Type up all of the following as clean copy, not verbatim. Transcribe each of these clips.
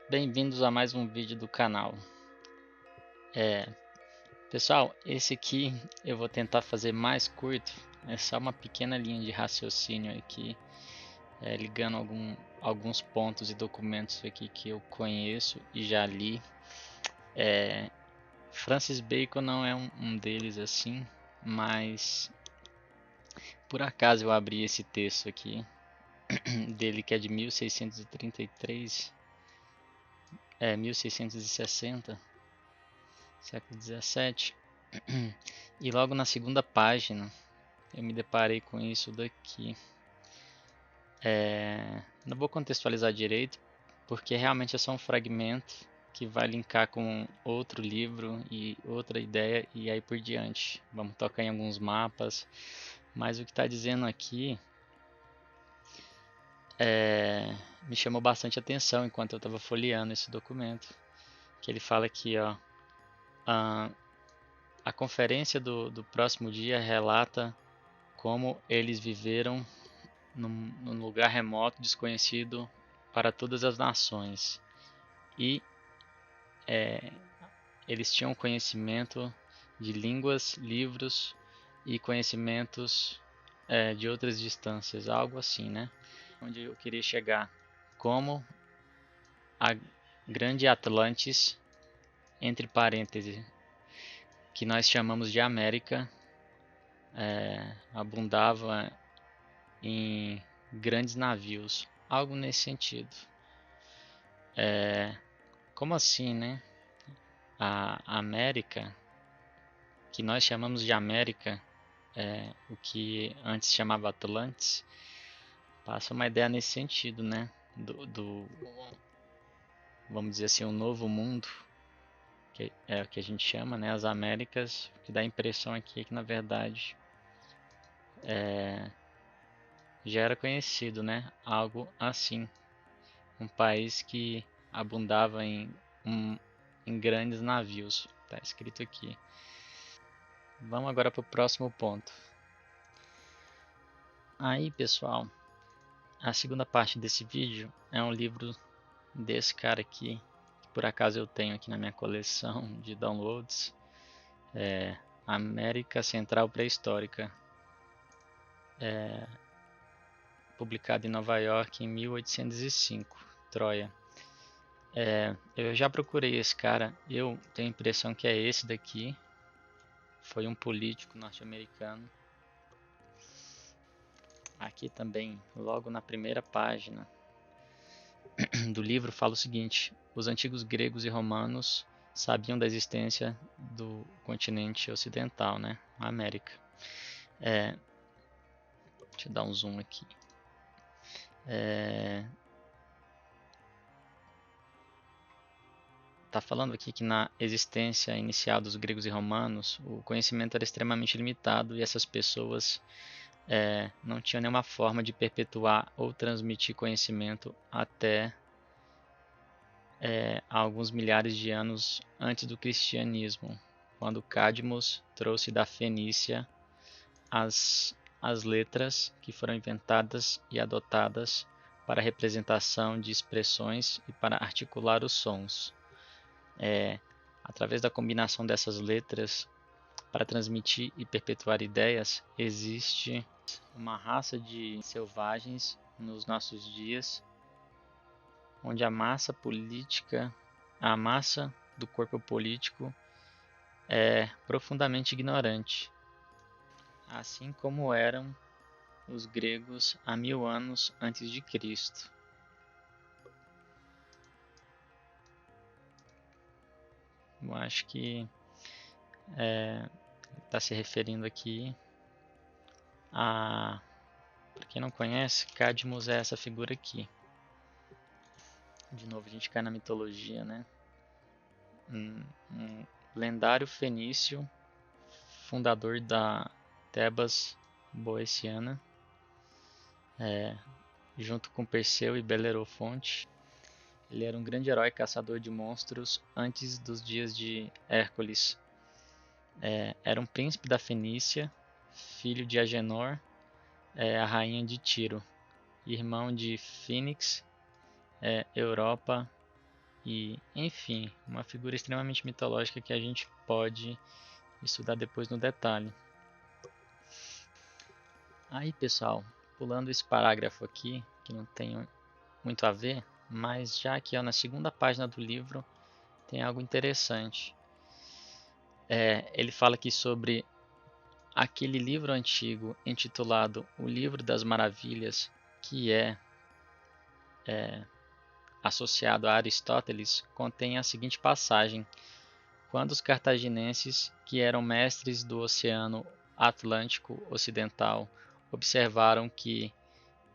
Bem-vindos a mais um vídeo do canal. Pessoal, esse aqui eu vou tentar fazer mais curto. É só uma pequena linha de raciocínio aqui, ligando alguns pontos e documentos aqui que eu conheço e já li. Francis Bacon não é um deles assim, mas por acaso eu abri esse texto aqui dele que é de 1633, 1660, século 17. E logo na segunda página eu me deparei com isso daqui. Não vou contextualizar direito, porque realmente é só um fragmento que vai linkar com outro livro e outra ideia e aí por diante. Vamos tocar em alguns mapas, mas o que está dizendo aqui me chamou bastante atenção enquanto eu estava folheando esse documento. Que ele fala aqui, ó, a conferência do próximo dia relata como eles viveram num lugar remoto, desconhecido para todas as nações. E eles tinham conhecimento de línguas, livros e conhecimentos de outras distâncias, algo assim, né? Onde eu queria chegar. Como a grande Atlantis, entre parênteses, que nós chamamos de América, abundava em grandes navios, algo nesse sentido. Como assim, né? A América, que nós chamamos de América, o que antes chamava Atlantis, passa uma ideia nesse sentido, né? Vamos dizer assim, um novo mundo, que é o que a gente chama, né? As Américas, o que dá a impressão aqui é que na verdade já era conhecido, né? Algo assim, um país que abundava em grandes navios, tá escrito aqui. Vamos agora para o próximo ponto. Aí, pessoal, a segunda parte desse vídeo é um livro desse cara aqui, que por acaso eu tenho aqui na minha coleção de downloads, América Central Pré-Histórica, publicado em Nova York em 1805, Troia. Eu já procurei esse cara, eu tenho a impressão que é esse daqui, foi um político norte-americano. Aqui também, logo na primeira página do livro, fala o seguinte: os antigos gregos e romanos sabiam da existência do continente ocidental, né? A América. Deixa eu dar um zoom aqui. Tá falando aqui que na existência inicial dos gregos e romanos, o conhecimento era extremamente limitado e essas pessoas não tinham nenhuma forma de perpetuar ou transmitir conhecimento até alguns milhares de anos antes do cristianismo, quando Cadmos trouxe da Fenícia as letras que foram inventadas e adotadas para a representação de expressões e para articular os sons. Através da combinação dessas letras para transmitir e perpetuar ideias, existe uma raça de selvagens nos nossos dias, onde a massa do corpo político é profundamente ignorante, assim como eram os gregos há 1000 anos antes de Cristo. Eu acho que está se referindo aqui a, para quem não conhece, Cadmos é essa figura aqui. De novo a gente cai na mitologia, né? Um lendário fenício, fundador da Tebas Boeciana, junto com Perseu e Belerofonte. Ele era um grande herói caçador de monstros antes dos dias de Hércules. Era um príncipe da Fenícia, filho de Agenor, a rainha de Tiro, irmão de Fênix, Europa e, enfim, uma figura extremamente mitológica que a gente pode estudar depois no detalhe. Aí, pessoal, pulando esse parágrafo aqui, que não tem muito a ver, mas já aqui ó, na segunda página do livro tem algo interessante. Ele fala aqui sobre aquele livro antigo intitulado O Livro das Maravilhas, que é associado a Aristóteles, contém a seguinte passagem: quando os cartaginenses, que eram mestres do Oceano Atlântico Ocidental, observaram que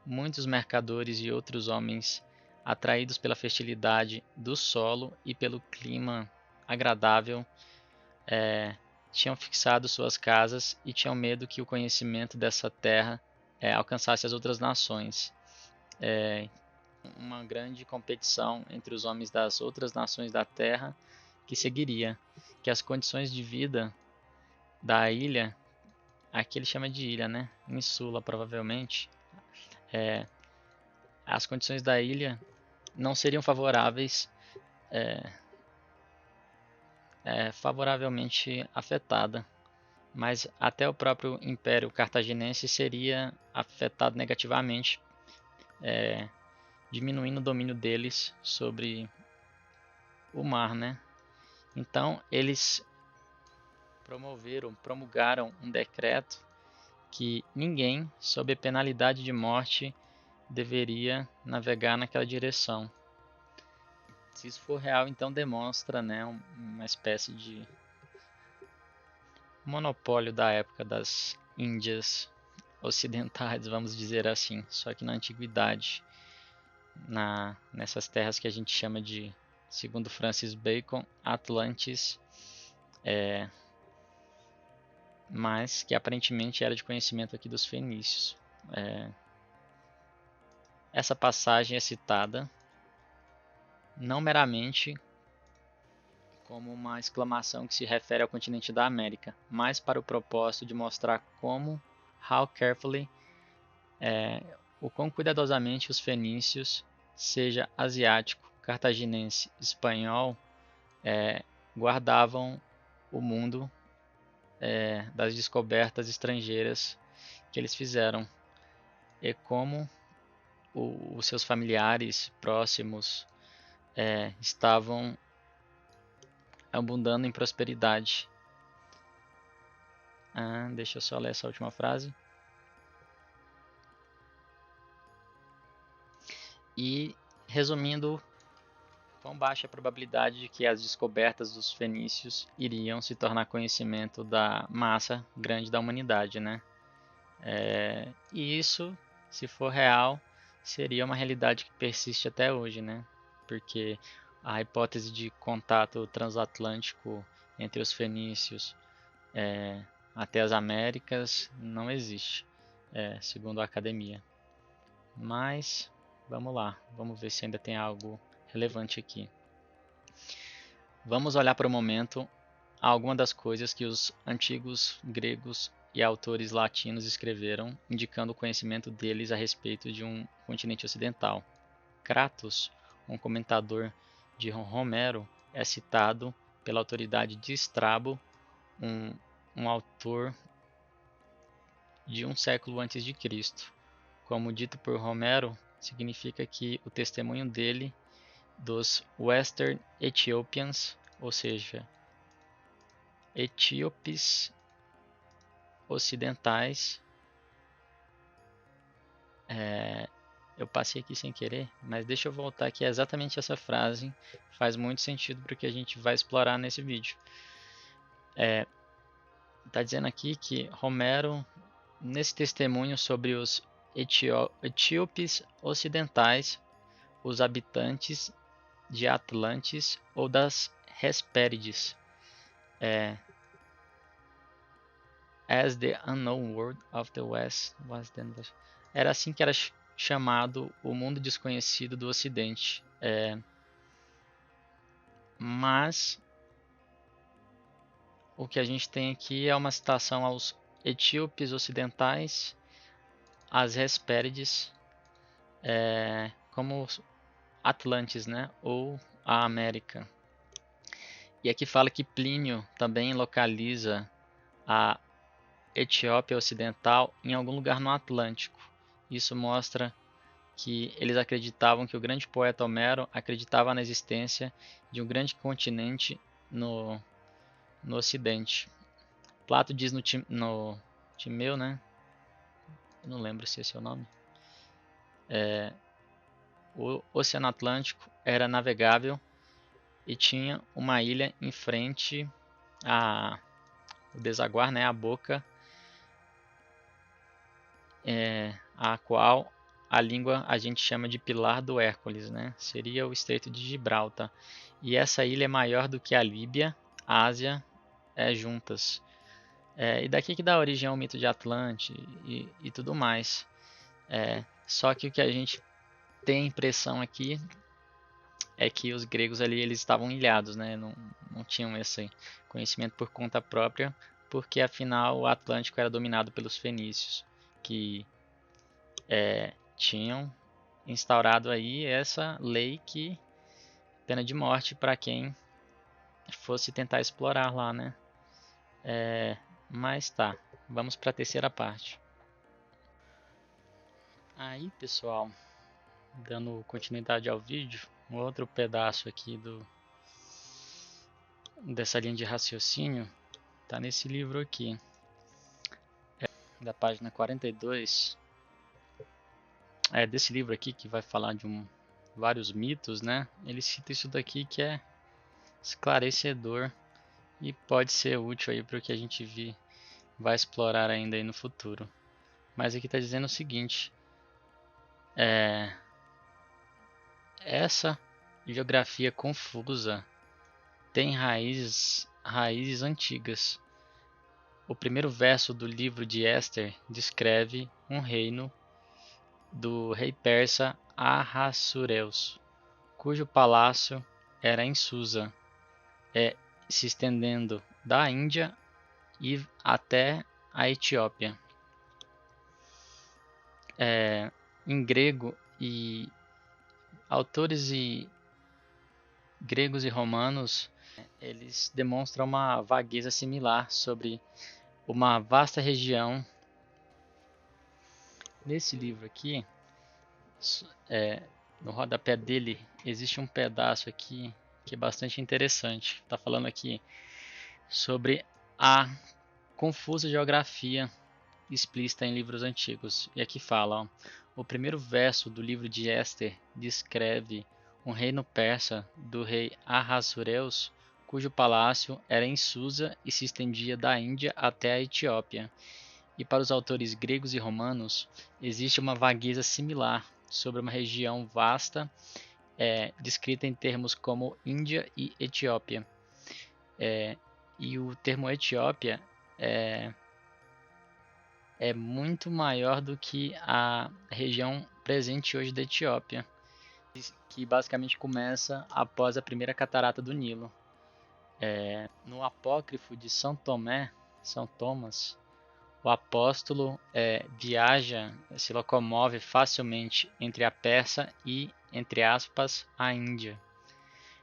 muitos mercadores e outros homens, atraídos pela fertilidade do solo e pelo clima agradável, tinham fixado suas casas e tinham medo que o conhecimento dessa terra alcançasse as outras nações. Uma grande competição entre os homens das outras nações da terra que seguiria, que as condições de vida da ilha, aqui ele chama de ilha, né? Insula provavelmente, as condições da ilha não seriam favoráveis, favoravelmente afetada, mas até o próprio Império Cartaginense seria afetado negativamente, diminuindo o domínio deles sobre o mar, né? Então eles promulgaram um decreto que ninguém, sob penalidade de morte, deveria navegar naquela direção. Se isso for real, então demonstra, né, uma espécie de monopólio da época das Índias ocidentais, vamos dizer assim, só que na antiguidade, nessas terras que a gente chama de, segundo Francis Bacon, Atlantis, mas que aparentemente era de conhecimento aqui dos fenícios. Essa passagem é citada não meramente como uma exclamação que se refere ao continente da América, mas para o propósito de mostrar how carefully, o quão cuidadosamente os fenícios, seja asiático, cartaginense, espanhol, guardavam o mundo das descobertas estrangeiras que eles fizeram, e como os seus familiares próximos estavam abundando em prosperidade. Deixa eu só ler essa última frase. E, resumindo, quão baixa a probabilidade de que as descobertas dos fenícios iriam se tornar conhecimento da massa grande da humanidade, né? E isso, se for real, seria uma realidade que persiste até hoje, né? Porque a hipótese de contato transatlântico entre os fenícios até as Américas não existe, segundo a academia. Mas vamos lá, vamos ver se ainda tem algo relevante aqui. Vamos olhar para o momento algumas das coisas que os antigos gregos e autores latinos escreveram, indicando o conhecimento deles a respeito de um continente ocidental. Cratos, um comentador de Homero, é citado pela autoridade de Estrabo, um autor de um século antes de Cristo. Como dito por Homero, significa que o testemunho dele dos Western Ethiopians, ou seja, etíopes ocidentais, eu passei aqui sem querer, mas deixa eu voltar que é exatamente essa frase, faz muito sentido para o que a gente vai explorar nesse vídeo. Está dizendo aqui que Homero, nesse testemunho sobre os etíopes ocidentais, os habitantes de Atlantis ou das Hespérides, as the unknown world of the West was then. Era assim que era chamado o mundo desconhecido do Ocidente. Mas o que a gente tem aqui é uma citação aos etíopes ocidentais, às Hespérides, como Atlantes, né? Ou a América. E aqui fala que Plínio também localiza a Etiópia Ocidental em algum lugar no Atlântico. Isso mostra que eles acreditavam que o grande poeta Homero acreditava na existência de um grande continente no Ocidente. Plato diz no Timeu, né? Eu não lembro se esse é o nome. O Oceano Atlântico era navegável e tinha uma ilha em frente ao desaguar, né? A boca, a qual a língua a gente chama de Pilar do Hércules, né? Seria o Estreito de Gibraltar. E essa ilha é maior do que a Líbia, a Ásia, juntas. E daqui que dá origem ao mito de Atlante e tudo mais. Só que o que a gente tem a impressão aqui é que os gregos ali eles estavam ilhados, né? Não tinham esse conhecimento por conta própria, porque afinal o Atlântico era dominado pelos fenícios, que tinham instaurado aí essa lei que pena de morte para quem fosse tentar explorar lá, né? Mas tá, vamos para a terceira parte. Aí, pessoal, dando continuidade ao vídeo, um outro pedaço aqui dessa linha de raciocínio tá nesse livro aqui, da página 42. Desse livro aqui que vai falar de vários mitos, né? Ele cita isso daqui que é esclarecedor e pode ser útil aí para o que a gente vai explorar ainda aí no futuro. Mas aqui está dizendo o seguinte: essa geografia confusa tem raízes antigas. O primeiro verso do livro de Éster descreve um reino do rei persa Ahassuerus, cujo palácio era em Susa, se estendendo da Índia e até a Etiópia. Em grego e autores gregos e romanos, eles demonstram uma vagueza similar sobre uma vasta região. Nesse livro aqui, no rodapé dele, existe um pedaço aqui que é bastante interessante. Está falando aqui sobre a confusa geografia explícita em livros antigos. E aqui fala, o primeiro verso do livro de Éster descreve um reino persa do rei Ahassuerus, cujo palácio era em Susa e se estendia da Índia até a Etiópia. E para os autores gregos e romanos, existe uma vagueza similar sobre uma região vasta, descrita em termos como Índia e Etiópia. E o termo Etiópia é muito maior do que a região presente hoje da Etiópia, que basicamente começa após a primeira catarata do Nilo. No apócrifo de São Thomas, o apóstolo viaja, se locomove facilmente entre a Pérsia e, entre aspas, a Índia.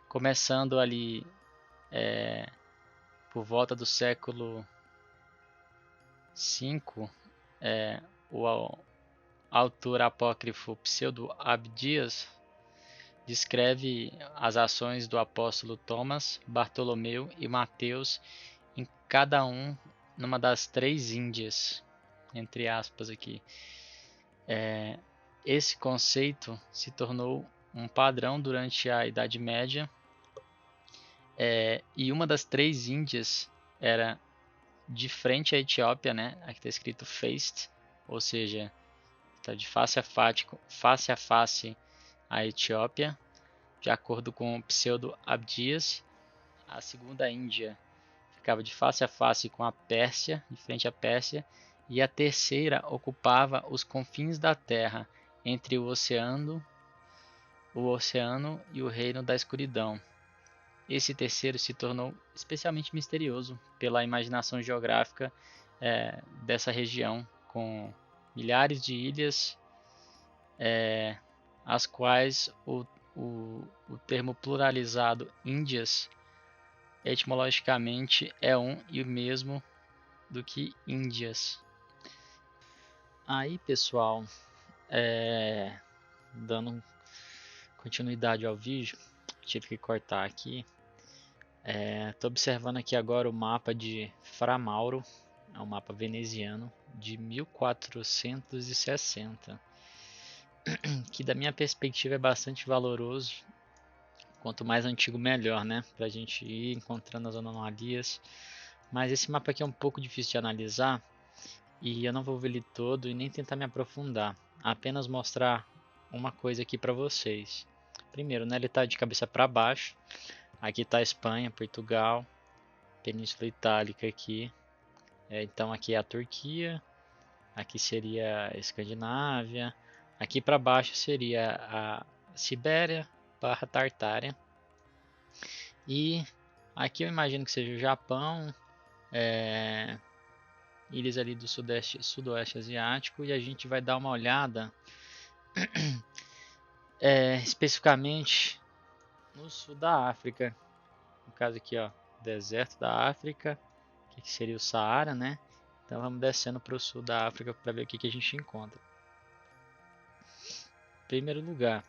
Começando ali por volta do século V, o autor apócrifo Pseudo-Abdias descreve as ações do apóstolo Thomas, Bartolomeu e Mateus em cada um numa das três Índias, entre aspas aqui. Esse conceito se tornou um padrão durante a Idade Média, e uma das três Índias era de frente à Etiópia, né? Aqui está escrito faced, ou seja, está de face a face à Etiópia, de acordo com o Pseudo-Abdias. A segunda Índia ficava de face a face com a Pérsia, de frente à Pérsia, e a terceira ocupava os confins da terra, entre o oceano e o reino da escuridão. Esse terceiro se tornou especialmente misterioso pela imaginação geográfica dessa região, com milhares de ilhas, as quais o o termo pluralizado Índias, etimologicamente é um e o mesmo do que Índias. Aí, pessoal, dando continuidade ao vídeo, tive que cortar aqui. Estou observando aqui agora o mapa de Fra Mauro, é um mapa veneziano de 1460, que da minha perspectiva é bastante valoroso. Quanto mais antigo, melhor, né? Para a gente ir encontrando as anomalias. Mas esse mapa aqui é um pouco difícil de analisar e eu não vou ver ele todo e nem tentar me aprofundar. Apenas mostrar uma coisa aqui para vocês. Primeiro, né, ele está de cabeça para baixo. Aqui está a Espanha, Portugal, Península Itálica aqui. Então aqui é a Turquia, aqui seria a Escandinávia. Aqui para baixo seria a Sibéria barra Tartária. E aqui eu imagino que seja o Japão, ilhas ali do sudoeste asiático, e a gente vai dar uma olhada especificamente no sul da África. No caso aqui, ó, deserto da África, que seria o Saara, né? Então vamos descendo para o sul da África para ver o que a gente encontra. Em primeiro lugar,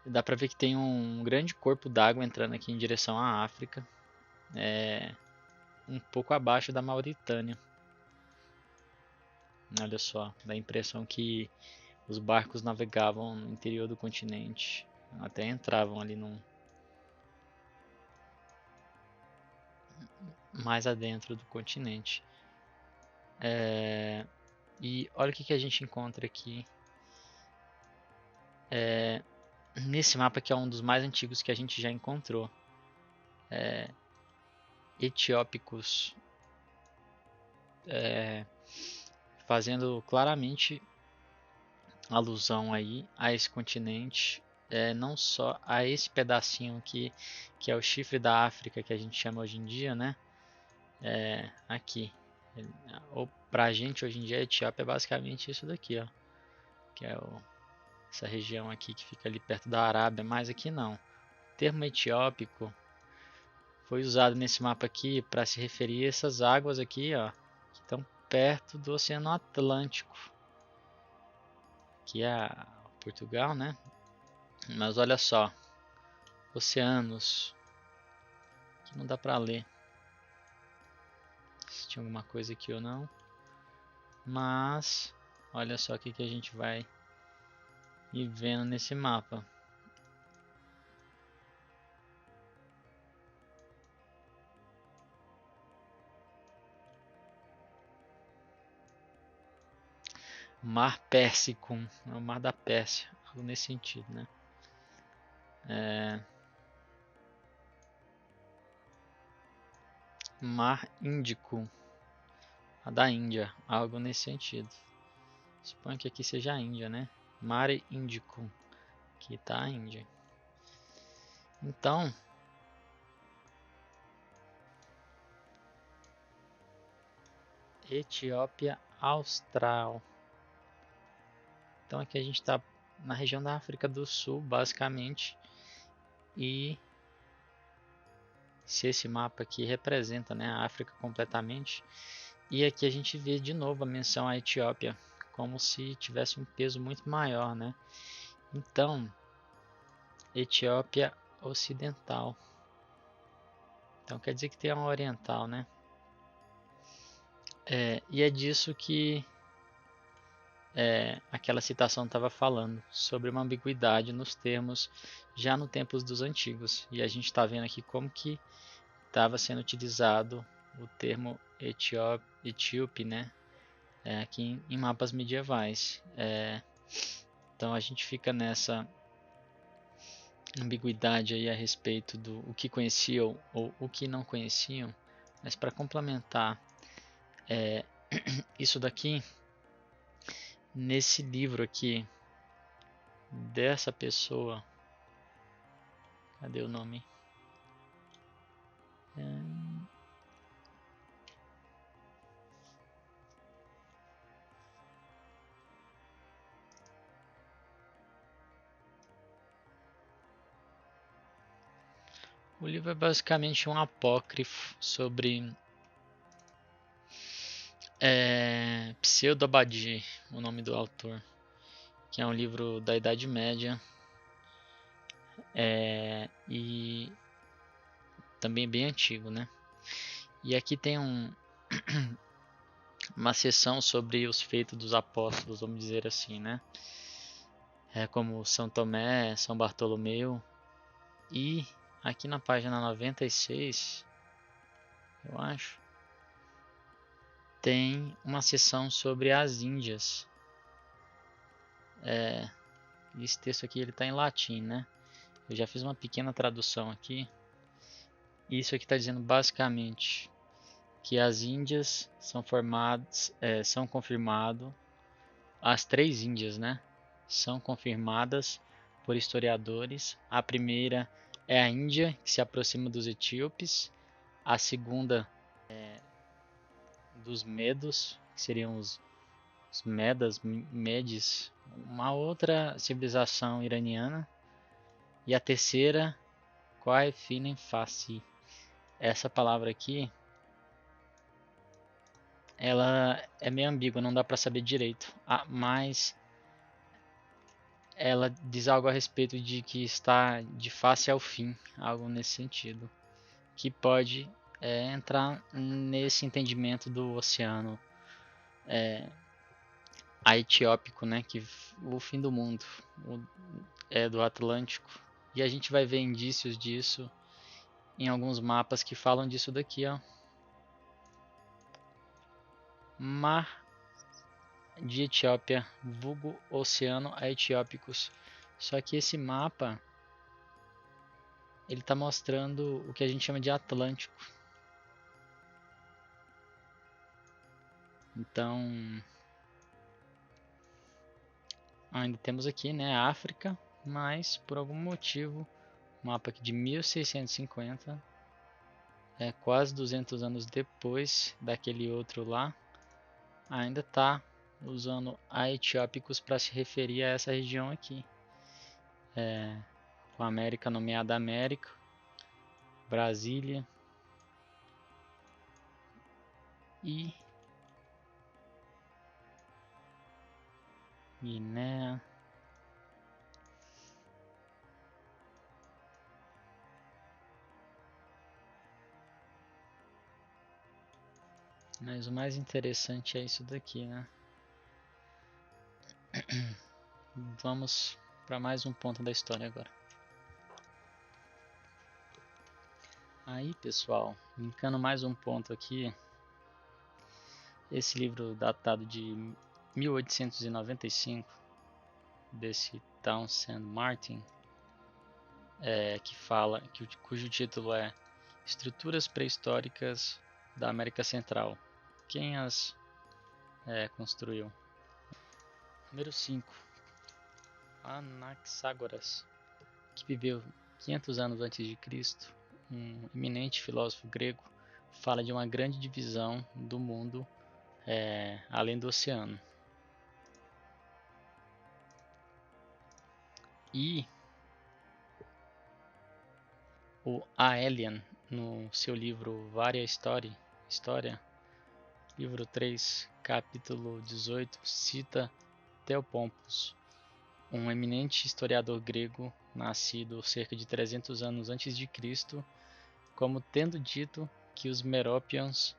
dá para ver que tem um grande corpo d'água entrando aqui em direção à África, um pouco abaixo da Mauritânia. Olha só, dá a impressão que os barcos navegavam no interior do continente, até entravam ali mais adentro do continente. E olha o que a gente encontra aqui. Nesse mapa, que é um dos mais antigos que a gente já encontrou. Etiópicos, fazendo claramente alusão aí a esse continente, não só a esse pedacinho aqui, que é o chifre da África, que a gente chama hoje em dia, né? Aqui. Ou pra gente hoje em dia a Etiópia é basicamente isso daqui, ó. Que é essa região aqui que fica ali perto da Arábia, mas aqui não. O termo etiópico foi usado nesse mapa aqui para se referir a essas águas aqui, ó, que estão perto do Oceano Atlântico. Aqui é Portugal, né? Mas olha só, oceanos, que não dá para ler se tinha alguma coisa aqui ou não. Mas olha só o que a gente vai ir vendo nesse mapa. Mar Pérsico, é o Mar da Pérsia, algo nesse sentido, né? Mar Índico, a da Índia, algo nesse sentido. Suponho que aqui seja a Índia, né? Mar Índico, aqui está a Índia. Então, Etiópia Austral. Então aqui a gente está na região da África do Sul, basicamente. E se esse mapa aqui representa, né, a África completamente. E aqui a gente vê de novo a menção à Etiópia, como se tivesse um peso muito maior, né? Então, Etiópia Ocidental. Então quer dizer que tem uma oriental, né? E é disso que aquela citação estava falando, sobre uma ambiguidade nos termos já no tempos dos antigos. E a gente está vendo aqui como que estava sendo utilizado o termo etíope, né? Aqui em mapas medievais. Então a gente fica nessa ambiguidade aí a respeito do o que conheciam ou o que não conheciam. Mas para complementar isso daqui, nesse livro aqui dessa pessoa, cadê o nome? O livro é basicamente um apócrifo sobre Pseudo-Abadi, o nome do autor, que é um livro da Idade Média e também bem antigo, né? E aqui tem uma seção sobre os feitos dos apóstolos, vamos dizer assim, né? Como São Tomé, São Bartolomeu. E aqui na página 96, eu acho, tem uma seção sobre as Índias. Esse texto aqui ele está em latim, né? Eu já fiz uma pequena tradução aqui. Isso aqui está dizendo basicamente que as Índias são são confirmado, as 3 Índias, né? São confirmadas por historiadores. A primeira é a Índia, que se aproxima dos etíopes. A segunda dos Medos, que seriam os Medes, uma outra civilização iraniana. E a terceira, Qaifinen Fassi. Essa palavra aqui, ela é meio ambígua, não dá para saber direito, mas ela diz algo a respeito de que está de face ao fim, algo nesse sentido, que pode entrar nesse entendimento do oceano etiópico, né, que o fim do mundo é do Atlântico, e a gente vai ver indícios disso em alguns mapas que falam disso daqui, ó. Mar de Etiópia, vulgo Oceano Etiópicos. Só que esse mapa ele está mostrando o que a gente chama de Atlântico. Então, ainda temos aqui, né, a África, mas por algum motivo, mapa aqui de 1650, quase 200 anos depois daquele outro lá, ainda está usando a Etiópicos para se referir a essa região aqui. Com a América nomeada América, Brasília e Guiné. Mas o mais interessante é isso daqui, né? Vamos para mais um ponto da história agora. Aí, pessoal, brincando mais um ponto aqui. Esse livro datado de 1895, desse Townsend Martin, cujo título é Estruturas Pré-Históricas da América Central. Quem as construiu? Número 5. Anaxágoras, que viveu 500 anos antes de Cristo, um eminente filósofo grego, fala de uma grande divisão do mundo além do oceano. E o Aelian, no seu livro Varia História, livro 3, capítulo 18, cita Theopompos, um eminente historiador grego nascido cerca de 300 anos antes de Cristo, como tendo dito que os Meropians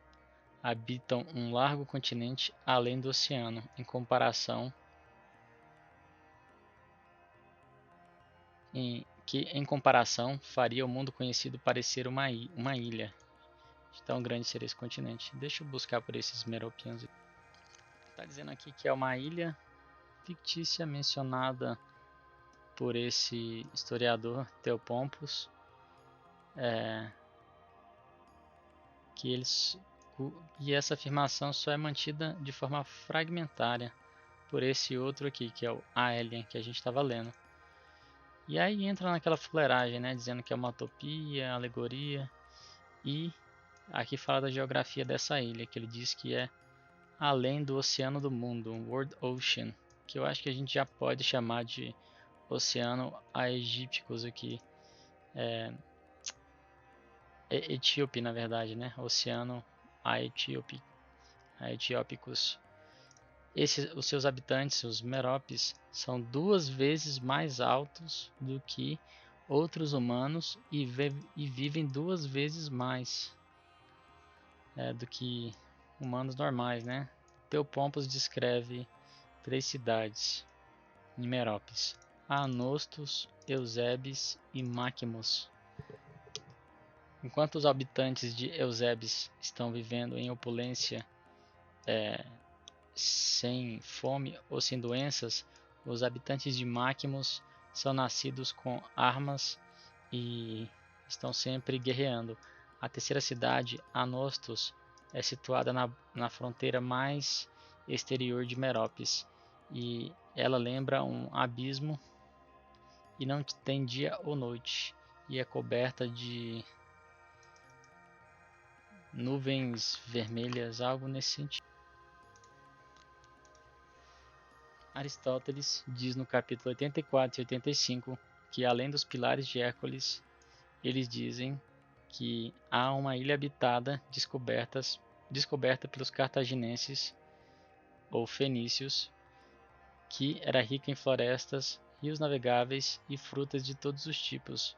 habitam um largo continente além do oceano, em comparação faria o mundo conhecido parecer uma ilha. De tão grande seria esse continente. Deixa eu buscar por esses Meropians. Está dizendo aqui que é uma ilha fictícia mencionada por esse historiador Theopompos, e essa afirmação só é mantida de forma fragmentária por esse outro aqui, que é o Aelian, que a gente estava lendo. E aí entra naquela fuleiragem, né, dizendo que é uma utopia, alegoria, e aqui fala da geografia dessa ilha, que ele diz que é além do oceano do mundo, um World Ocean, que eu acho que a gente já pode chamar de oceano aegípticos aqui. etíope, na verdade, né? Oceano Aetiópicos. Os seus habitantes, os meropes, são 2 vezes mais altos do que outros humanos e vivem 2 vezes mais do que humanos normais, né? Teopompos descreve 3 cidades em Meropes: Anostos, Eusebes e Máquimos. Enquanto os habitantes de Eusebes estão vivendo em opulência, sem fome ou sem doenças, os habitantes de Máquimos são nascidos com armas e estão sempre guerreando. A terceira cidade, Anostos, é situada na fronteira mais exterior de Meropes e ela lembra um abismo e não tem dia ou noite e é coberta de nuvens vermelhas, algo nesse sentido. Aristóteles diz no capítulo 84 e 85 que, além dos pilares de Hércules, eles dizem que há uma ilha habitada descoberta pelos cartaginenses ou fenícios, que era rica em florestas, rios navegáveis e frutas de todos os tipos,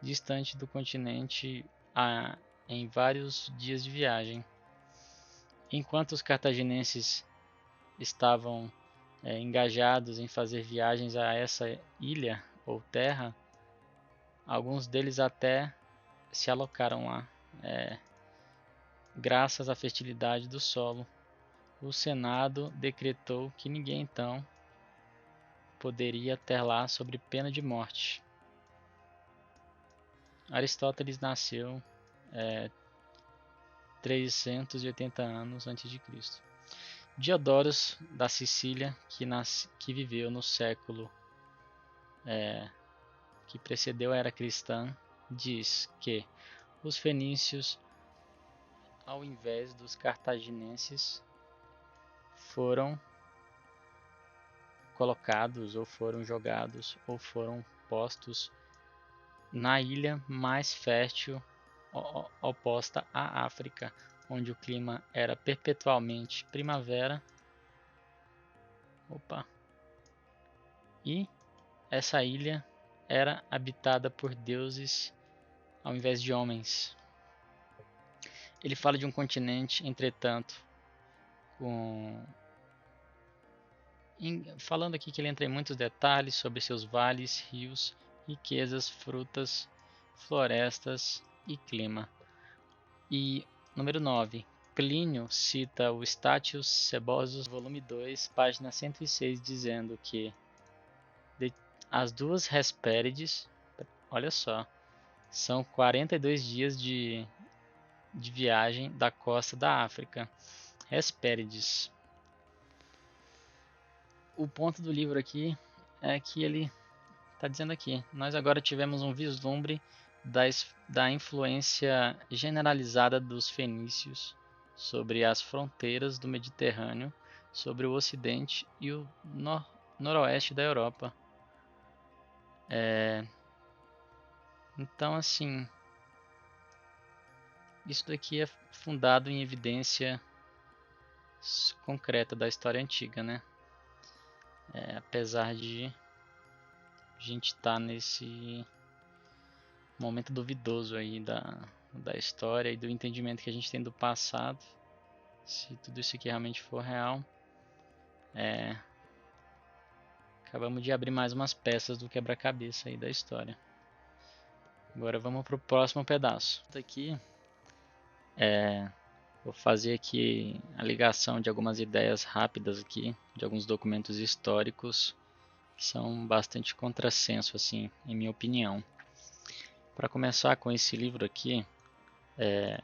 distante do continente em vários dias de viagem. Enquanto os cartaginenses estavam engajados em fazer viagens a essa ilha ou terra, alguns deles até se alocaram lá, graças à fertilidade do solo. O Senado decretou que ninguém então poderia ter lá sob pena de morte. Aristóteles nasceu 380 anos antes de Cristo. Diodorus da Sicília, que viveu no século que precedeu a era cristã, diz que os fenícios, ao invés dos cartaginenses, foram colocados ou foram jogados ou foram postos na ilha mais fértil oposta à África, onde o clima era perpetualmente primavera. E essa ilha era habitada por deuses ao invés de homens. Ele fala de um continente, entretanto, falando aqui que ele entra em muitos detalhes sobre seus vales, rios, riquezas, frutas, florestas e clima. E número 9. Plínio cita o Statius Sebosus, volume 2, página 106, dizendo que as 2 Hespérides, olha só, são 42 dias de viagem da costa da África. Hespérides. O ponto do livro aqui é que ele está dizendo aqui: nós agora tivemos um vislumbre da influência generalizada dos fenícios sobre as fronteiras do Mediterrâneo, sobre o ocidente e o noroeste da Europa. Então, assim, isso daqui é fundado em evidência concreta da história antiga, né? Apesar de a gente estar nesse momento duvidoso aí da história e do entendimento que a gente tem do passado, se tudo isso aqui realmente for real, acabamos de abrir mais umas peças do quebra-cabeça aí da história. Agora vamos para o próximo pedaço. Aqui vou fazer aqui a ligação de algumas ideias rápidas aqui, de alguns documentos históricos que são bastante contrassenso, assim, em minha opinião. Para começar com esse livro aqui,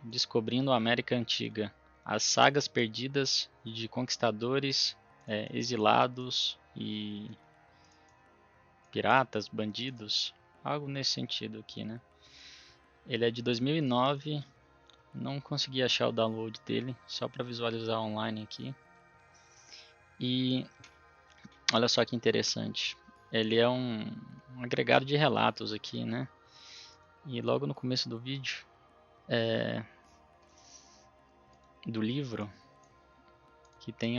Descobrindo a América Antiga, as sagas perdidas de conquistadores, exilados e piratas, bandidos, algo nesse sentido aqui, né? Ele é de 2009, não consegui achar o download dele, só para visualizar online aqui. E olha só que interessante, ele é um agregado de relatos aqui, né? E logo no começo do vídeo do livro, que tem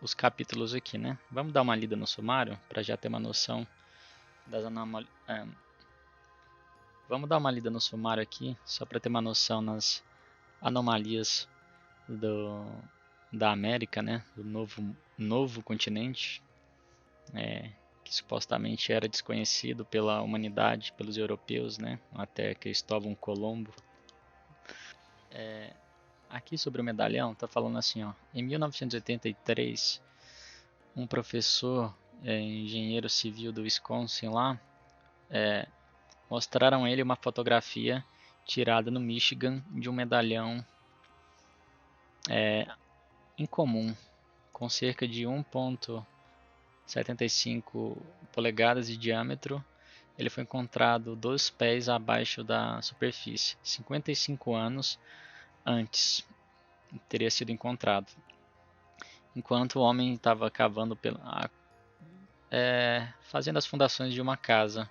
os capítulos aqui, né? Vamos dar uma lida no sumário para já ter uma noção das anomalias. Vamos dar uma lida no sumário aqui, só para ter uma noção nas anomalias da América, né? Do novo continente, que supostamente era desconhecido pela humanidade, pelos europeus, né? Até Cristóvão Colombo. Aqui sobre o medalhão, tá falando assim, ó. Em 1983, um professor, engenheiro civil do Wisconsin lá, mostraram a ele uma fotografia tirada no Michigan de um medalhão incomum, com cerca de 1,75 polegadas de diâmetro. Ele foi encontrado 2 pés abaixo da superfície, 55 anos antes teria sido encontrado. Enquanto o homem estava cavando fazendo as fundações de uma casa,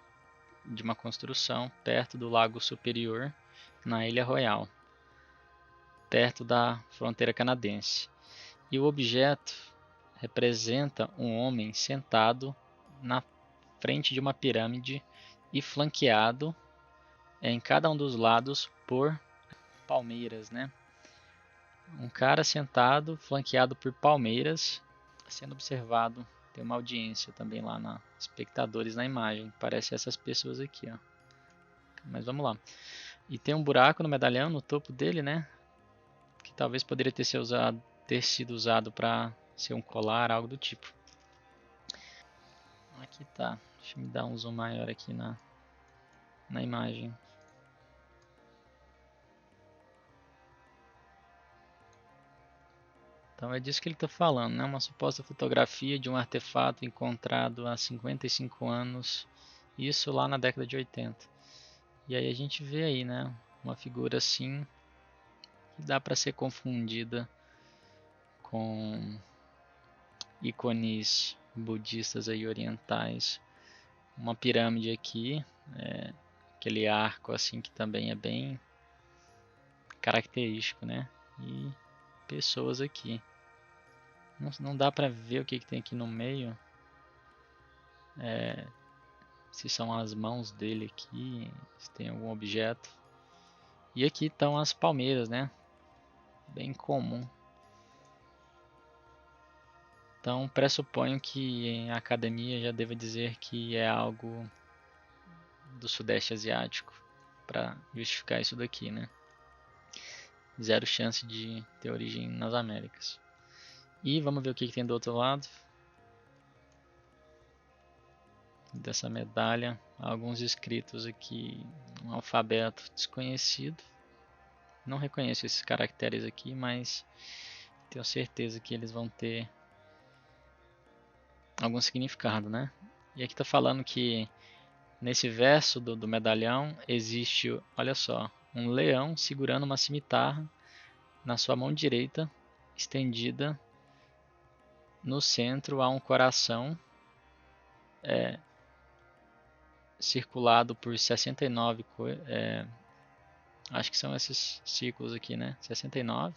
de uma construção perto do Lago Superior, na Ilha Royal, perto da fronteira canadense. E o objeto representa um homem sentado na frente de uma pirâmide e flanqueado em cada um dos lados por palmeiras, né? Um cara sentado, flanqueado por palmeiras, sendo observado. Tem uma audiência também lá, espectadores na imagem. Parece essas pessoas aqui, ó. Mas vamos lá. E tem um buraco no medalhão, no topo dele, né? Que talvez poderia ter sido usado para ser um colar, algo do tipo. Aqui tá. Deixa eu me dar um zoom maior aqui na imagem. Então é disso que ele está falando, né? Uma suposta fotografia de um artefato encontrado há 55 anos, isso lá na década de 80. E aí a gente vê aí, né? Uma figura assim que dá para ser confundida com ícones budistas aí orientais. Uma pirâmide aqui, aquele arco assim que também é bem característico, né? E pessoas aqui. Não dá para ver o que tem aqui no meio. Se são as mãos dele aqui, se tem algum objeto. E aqui estão as palmeiras, né? Bem comum. Então pressuponho que a academia já deva dizer que é algo do Sudeste Asiático para justificar isso daqui, né? Zero chance de ter origem nas Américas. E vamos ver o que tem do outro lado dessa medalha. Alguns escritos aqui, um alfabeto desconhecido. Não reconheço esses caracteres aqui, mas tenho certeza que eles vão ter algum significado, né? E aqui está falando que nesse verso do medalhão existe, olha só, um leão segurando uma cimitarra na sua mão direita, estendida. No centro há um coração circulado por 69, acho que são esses círculos aqui, né? 69.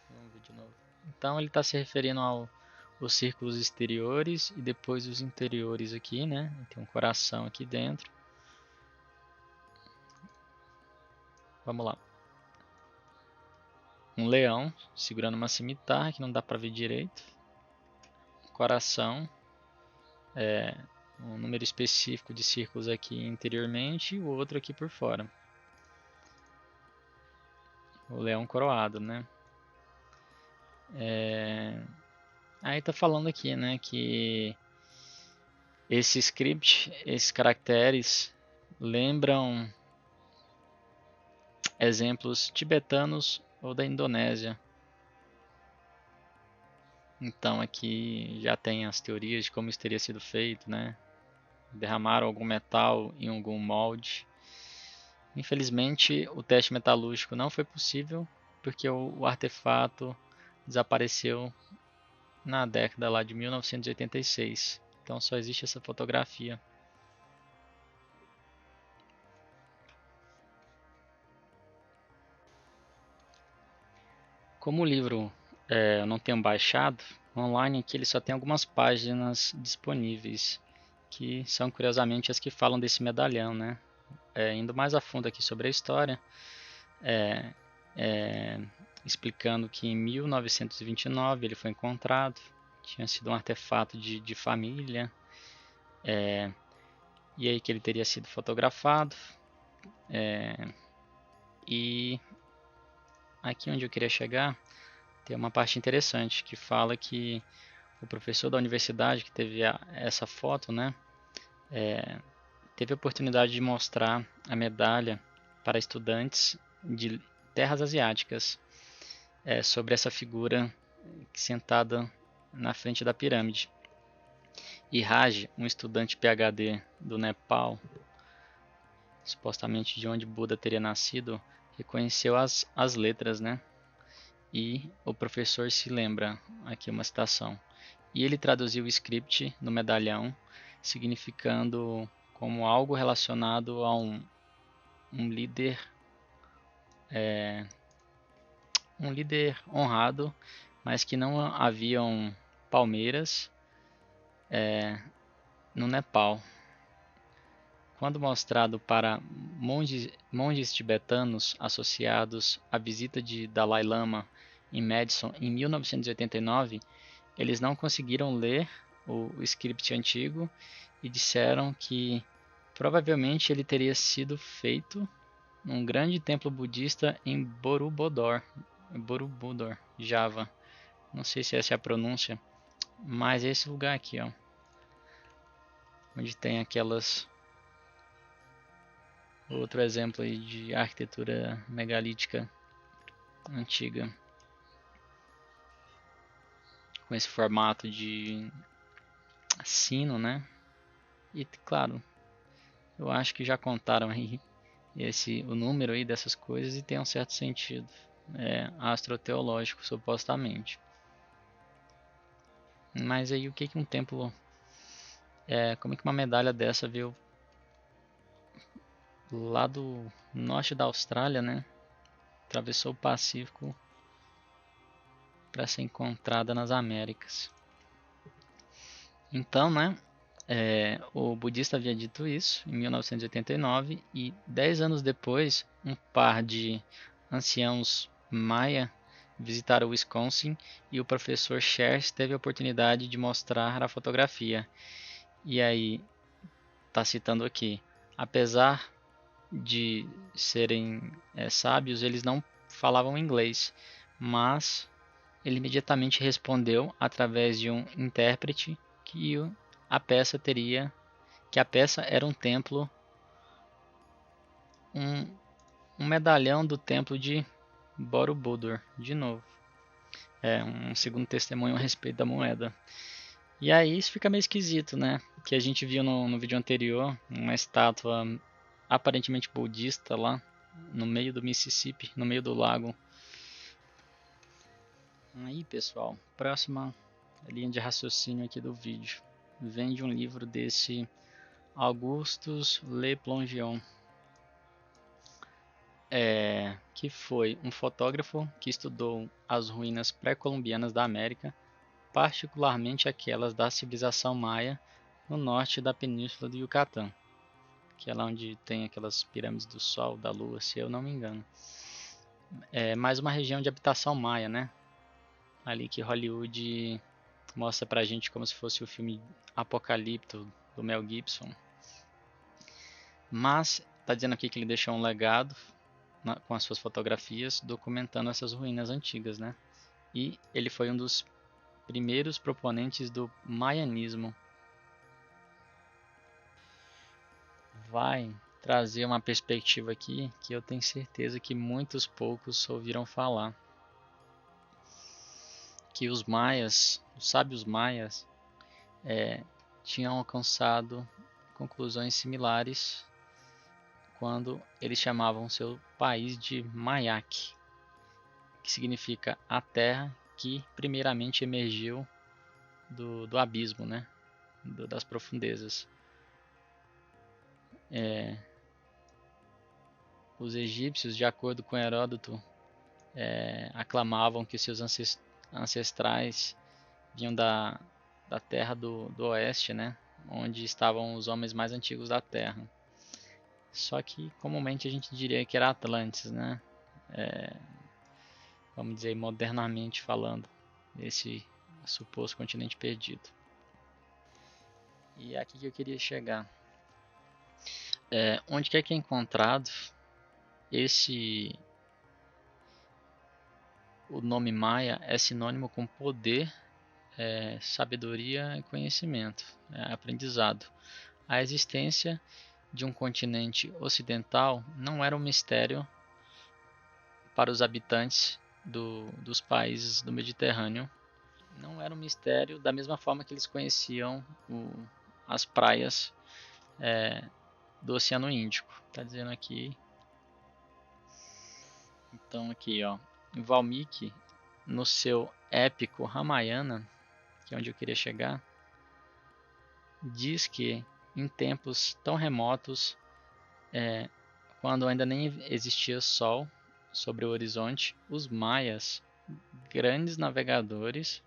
Vamos ver de novo. Então ele está se referindo aos círculos exteriores e depois os interiores aqui, né? Tem um coração aqui dentro. Vamos lá. Um leão segurando uma cimitarra que não dá para ver direito. Um coração. Um número específico de círculos aqui interiormente e o outro aqui por fora. O leão coroado, né? Aí tá falando aqui, né, que esse script, esses caracteres lembram exemplos tibetanos ou da Indonésia. Então aqui já tem as teorias de como isso teria sido feito, né? Derramaram algum metal em algum molde. Infelizmente o teste metalúrgico não foi possível porque o artefato desapareceu na década lá de 1986. Então só existe essa fotografia. Como o livro eu não tenho baixado, online aqui ele só tem algumas páginas disponíveis, que são curiosamente as que falam desse medalhão, né? Indo mais a fundo aqui sobre a história, é, é, explicando que em 1929 ele foi encontrado, tinha sido um artefato de família, e aí que ele teria sido fotografado, e aqui onde eu queria chegar tem uma parte interessante que fala que o professor da universidade que teve essa foto, né, teve a oportunidade de mostrar a medalha para estudantes de terras asiáticas, sobre essa figura sentada na frente da pirâmide. E Raj, um estudante PhD do Nepal, supostamente de onde Buda teria nascido, reconheceu as letras, né? E o professor se lembra, aqui uma citação, e ele traduziu o script no medalhão, significando como algo relacionado a um líder um líder honrado, mas que não haviam palmeiras no Nepal. Quando mostrado para monges tibetanos associados à visita de Dalai Lama em Madison em 1989, eles não conseguiram ler o script antigo e disseram que provavelmente ele teria sido feito num grande templo budista em Borobudur, Java. Não sei se essa é a pronúncia, mas é esse lugar aqui, ó, onde tem aquelas. Outro exemplo aí de arquitetura megalítica antiga, com esse formato de sino, né? E claro, eu acho que já contaram aí o número aí dessas coisas e tem um certo sentido, astroteológico supostamente. Mas aí o que um templo, como é que uma medalha dessa veio lá do norte da Austrália, né? Atravessou o Pacífico para ser encontrada nas Américas. Então, né? O budista havia dito isso em 1989 e 10 anos depois, um par de anciãos maia visitaram o Wisconsin e o professor Scherz teve a oportunidade de mostrar a fotografia. E aí, está citando aqui, apesar de serem sábios, eles não falavam inglês, mas ele imediatamente respondeu através de um intérprete que a peça teria que a peça era um templo, um medalhão do templo de Borobudur, de novo. Um segundo testemunho a respeito da moeda. E aí isso fica meio esquisito, né? Que a gente viu no vídeo anterior, uma estátua aparentemente budista lá, no meio do Mississippi, no meio do lago. Aí, pessoal, próxima linha de raciocínio aqui do vídeo. Vem de um livro desse Augustus Le Plongeon, que foi um fotógrafo que estudou as ruínas pré-colombianas da América, particularmente aquelas da civilização maia no norte da península do Yucatán, que é lá onde tem aquelas pirâmides do Sol, da Lua, se eu não me engano. É mais uma região de habitação maia, né? Ali que Hollywood mostra pra gente como se fosse o filme Apocalipto do Mel Gibson. Mas tá dizendo aqui que ele deixou um legado com as suas fotografias documentando essas ruínas antigas, né? E ele foi um dos primeiros proponentes do maianismo. Vai trazer uma perspectiva aqui que eu tenho certeza que muitos poucos ouviram falar. Que os maias, os sábios maias, tinham alcançado conclusões similares quando eles chamavam seu país de Mayak, que significa a terra que primeiramente emergiu do abismo, né? Das profundezas. Os egípcios, de acordo com Heródoto, aclamavam que seus ancestrais vinham da terra do oeste, né? Onde estavam os homens mais antigos da Terra. Só que comumente a gente diria que era Atlantis, né? Vamos dizer, modernamente falando, esse suposto continente perdido. E é aqui que eu queria chegar. Onde quer que é encontrado o nome Maia é sinônimo com poder, sabedoria e conhecimento, aprendizado. A existência de um continente ocidental não era um mistério para os habitantes dos países do Mediterrâneo. Não era um mistério da mesma forma que eles conheciam as praias do Oceano Índico. Está dizendo aqui. Então aqui, ó, Valmiki, no seu épico Ramayana, que é onde eu queria chegar, diz que em tempos tão remotos, quando ainda nem existia sol sobre o horizonte, os maias, grandes navegadores,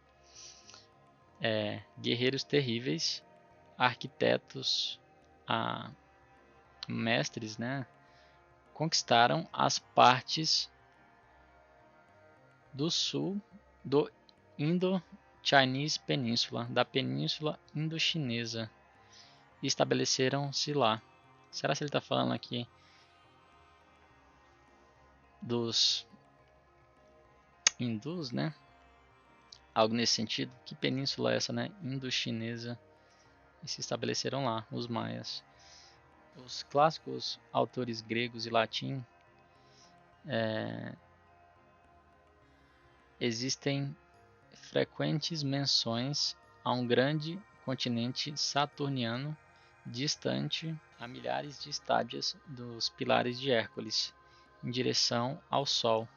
guerreiros terríveis, arquitetos, mestres, né, conquistaram as partes do sul do Indo-Chinese Península, da Península Indochinesa, e estabeleceram-se lá. Será que ele está falando aqui dos hindus, né? Algo nesse sentido? Que península é essa, né? Indochinesa. E se estabeleceram lá, os maias. Os clássicos autores gregos e latim, existem frequentes menções a um grande continente saturniano distante a milhares de estádios dos pilares de Hércules, em direção ao Sol,